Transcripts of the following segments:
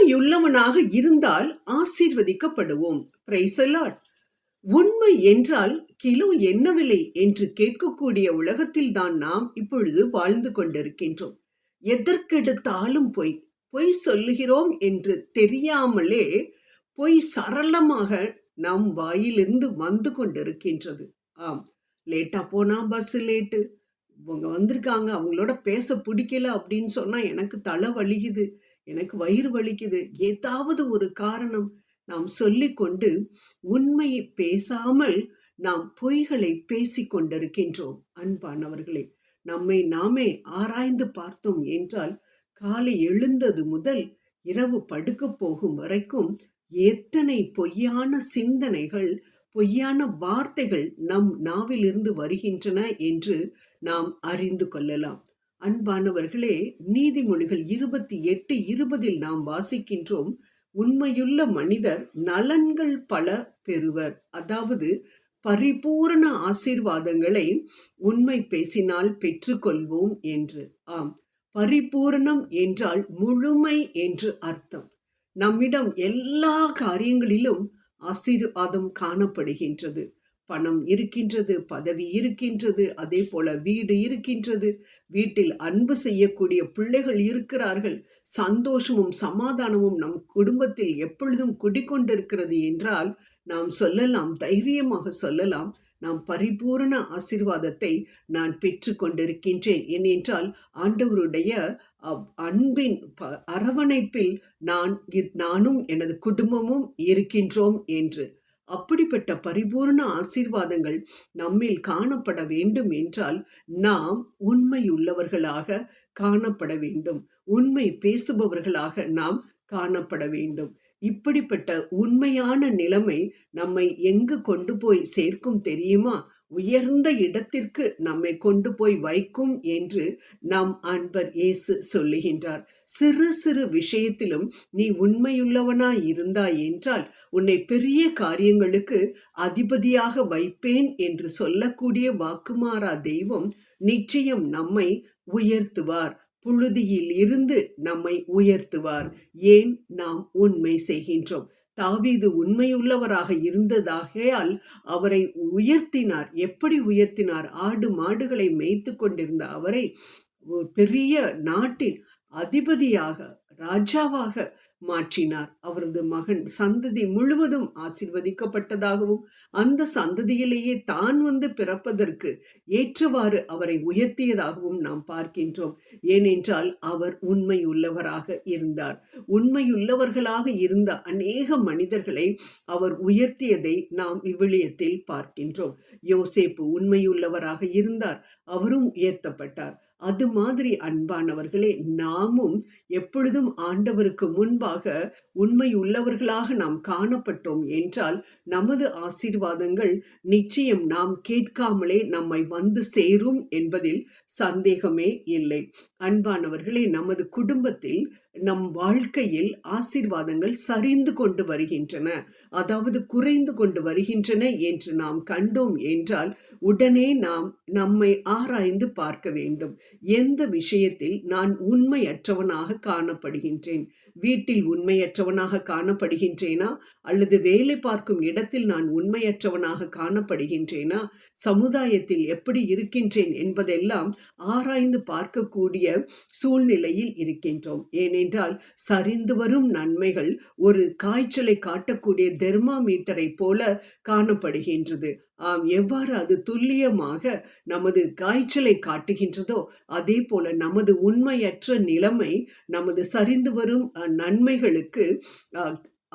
உண்மையுள்ளவனாக இருந்தால் ஆசீர்வதிக்கப்படுவோம். Praise the Lord. உண்மை என்றால் கிலோ என்ன விலை என்று கேட்கக்கூடிய உலகத்தில் தான் நாம் இப்பொழுது வாழ்ந்து கொண்டிருக்கின்றோம். எதற்கெடுத்தாலும் பொய் பொய் சொல்லுகிறோம் என்று தெரியாமலே பொய் சரளமாக நம் வாயிலிருந்து வந்து கொண்டிருக்கின்றது. ஆம், லேட்டா போனா பஸ் லேட்டு, இவங்க வந்திருக்காங்க, அவங்களோட பேச பிடிக்கல அப்படின்னு சொன்னா எனக்கு தலை வலிக்குது, எனக்கு வயிறு வலிக்குது, ஏதாவது ஒரு காரணம் நாம் சொல்லிக்கொண்டு உண்மையை பேசாமல் நாம் பொய்களை பேசிக் கொண்டிருக்கின்றோம். அன்பானவர்களே, நம்மை நாமே ஆராய்ந்து பார்த்தோம் என்றால் காலை எழுந்தது முதல் இரவு படுக்க போகும் வரைக்கும் எத்தனை பொய்யான சிந்தனைகள், பொய்யான வார்த்தைகள் நம் நாவிலிருந்து வருகின்றன என்று நாம் அறிந்து கொள்ளலாம். அன்பானவர்களே, நீதிமொழிகள் 28:20 நாம் வாசிக்கின்றோம், உண்மையுள்ள மனிதர் நலன்கள் பல பெறுவர். அதாவது பரிபூரண ஆசீர்வாதங்களை உண்மை பேசினால் பெற்றுக்கொள்வோம் என்று. ஆம், பரிபூரணம் என்றால் முழுமை என்று அர்த்தம். நம்மிடம் எல்லா காரியங்களிலும் ஆசீர்வாதம் காணப்படுகின்றது. பணம் இருக்கின்றது, பதவி இருக்கின்றது, அதே போல வீடு இருக்கின்றது, வீட்டில் அன்பு செய்யக்கூடிய பிள்ளைகள் இருக்கிறார்கள், சந்தோஷமும் சமாதானமும் நம் குடும்பத்தில் எப்பொழுதும் குடிக்கொண்டிருக்கிறது என்றால் நாம் சொல்லலாம், தைரியமாக சொல்லலாம், நாம் பரிபூரண ஆசீர்வாதத்தை நான் பெற்று கொண்டிருக்கின்றேன். ஏனென்றால் ஆண்டவருடைய அன்பின் அரவணைப்பில் நானும் எனது குடும்பமும் இருக்கின்றோம் என்று. அப்படிப்பட்ட பரிபூர்ண ஆசீர்வாதங்கள் நம்மில் காணப்பட வேண்டும் என்றால் நாம் உண்மையுள்ளவர்களாக காணப்பட வேண்டும். உண்மை பேசுபவர்களாக நாம் காணப்பட வேண்டும். இப்படிப்பட்ட உண்மையான நிலைமை நம்மை எங்கு கொண்டு போய் சேர்க்கும் தெரியுமா? உயர்ந்த இடத்திற்கு நம்மை கொண்டு போய் வைக்கும் என்று நம் அன்பர் இயேசு சொல்லுகின்றார். சிறு சிறு விஷயத்திலும் நீ உண்மையுள்ளவனாய் இருந்தாய் என்றால் உன்னை பெரிய காரியங்களுக்கு அதிபதியாக வைப்பேன் என்று சொல்லக்கூடிய வாக்குமாறா தெய்வம் நிச்சயம் நம்மை உயர்த்துவார். புழுதியில் இருந்து நம்மை உயர்த்துவார். ஏன்? நாம் உண்மை செய்கின்றோம். தாவீது உண்மையுள்ளவராக இருந்ததாகையால் அவரை உயர்த்தினார். எப்படி உயர்த்தினார்? ஆடு மாடுகளை மேய்த்து கொண்டிருந்த அவரை பெரிய நாட்டின் அதிபதியாக, ராஜாவாக மாற்றினார். அவரது மகன் சந்ததி முழுவதும் ஆசீர்வதிக்கப்பட்டதாகவும் அந்த சந்ததியிலேயே தான் வந்து பிறப்பதற்கு ஏற்றவாறு அவரை உயர்த்தியதாகவும் நாம் பார்க்கின்றோம். ஏனென்றால் அவர் உண்மையுள்ளவராக இருந்தார். உண்மையுள்ளவர்களாக இருந்த அநேக மனிதர்களை அவர் உயர்த்தியதை நாம் விவிலியத்தில் பார்க்கின்றோம். யோசேப்பு உண்மையுள்ளவராக இருந்தார், அவரும் உயர்த்தப்பட்டார். அது மாதிரி அன்பானவர்களே, நாமும் எப்பொழுதும் ஆண்டவருக்கு முன்பாக உண்மை உள்ளவர்களாக நாம் காணப்பட்டோம் என்றால் நமது ஆசீர்வாதங்கள் நிச்சயம் நாம் கேட்காமலே நம்மை வந்து சேரும் என்பதில் சந்தேகமே இல்லை. அன்பானவர்களே, நமது குடும்பத்தில், நம் வாழ்க்கையில் ஆசீர்வாதங்கள் சரிந்து கொண்டு வருகின்றன, அதாவது குறைந்து கொண்டு வருகின்றன என்று நாம் கண்டோம் என்றால் உடனே நாம் நம்மை ஆராய்ந்து பார்க்க வேண்டும். எந்த விஷயத்தில் நான் உண்மையற்றவனாக காணப்படுகின்றேன்? வீட்டில் உண்மையற்றவனாக காணப்படுகின்றேனா? அல்லது வேலை பார்க்கும் இடத்தில் நான் உண்மையற்றவனாக காணப்படுகின்றேனா? சமுதாயத்தில் எப்படி இருக்கின்றேன் என்பதெல்லாம் ஆராய்ந்து பார்க்கக்கூடிய சூழ்நிலையில் இருக்கின்றோம். ஏனென்றால் சரிந்து வரும் நன்மைகள் ஒரு காய்ச்சலை காட்டக்கூடிய தெர்மாமீட்டரை போல காணப்படுகின்றது. ஆம், எவ்வாறு அது துல்லியமாக நமது காய்ச்சலை காட்டுகின்றதோ அதே போல நமது உண்மையற்ற நிலைமை நமது சரிந்து வரும் நன்மைகளுக்கு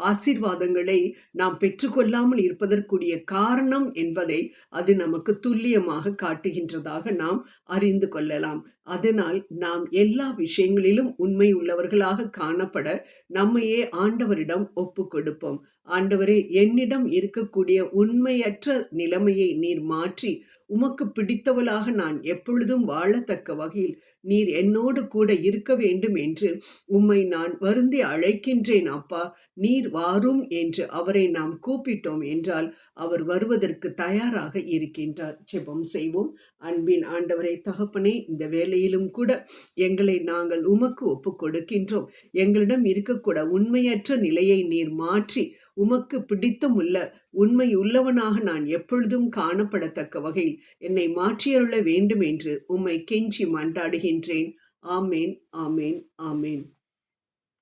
ஆசீர்வாதங்களை நாம் பெற்றுக்கொள்ளாமல் இருப்பதற்குரிய காரணம் என்பதை அது நமக்கு துல்லியமாக காட்டுகின்றதாக நாம் அறிந்து கொள்ளலாம். அதனால் நாம் எல்லா விஷயங்களிலும் உண்மை உள்ளவர்களாக காணப்பட நம்மையே ஆண்டவரிடம் ஒப்பு கொடுப்போம். ஆண்டவரே, என்னிடம் இருக்கக்கூடிய உண்மையற்ற நிலைமையை நீர் மாற்றி உமக்கு பிடித்தவளாக நான் எப்பொழுதும் வாழத்தக்க வகையில் நீர் என்னோடு கூட இருக்க வேண்டும் என்று உம்மை நான் வருந்தி அழைக்கின்றேன் அப்பா. நீர் வாரும் என்று அவரை நாம் கூப்பிட்டோம் என்றால் அவர் வருவதற்கு தயாராக இருக்கின்றார். ஜெபம் செய்வோம். அன்பின் ஆண்டவரே தகப்பனே, இந்த வேளையிலும் கூட எங்களை நாங்கள் உமக்கு ஒப்புக் கொடுக்கின்றோம். எங்களிடம் இருக்கக்கூட உண்மையற்ற நிலையை நீர் மாற்றி உமக்கு பிடித்தமுள்ள உண்மை உள்ளவனாக நான் எப்பொழுதும் காணப்படத்தக்க வகையில் என்னை மாற்றியருள வேண்டும் என்று உம்மை கெஞ்சி மன்றாடுகின்றேன். ஆமேன், ஆமேன், ஆமேன்.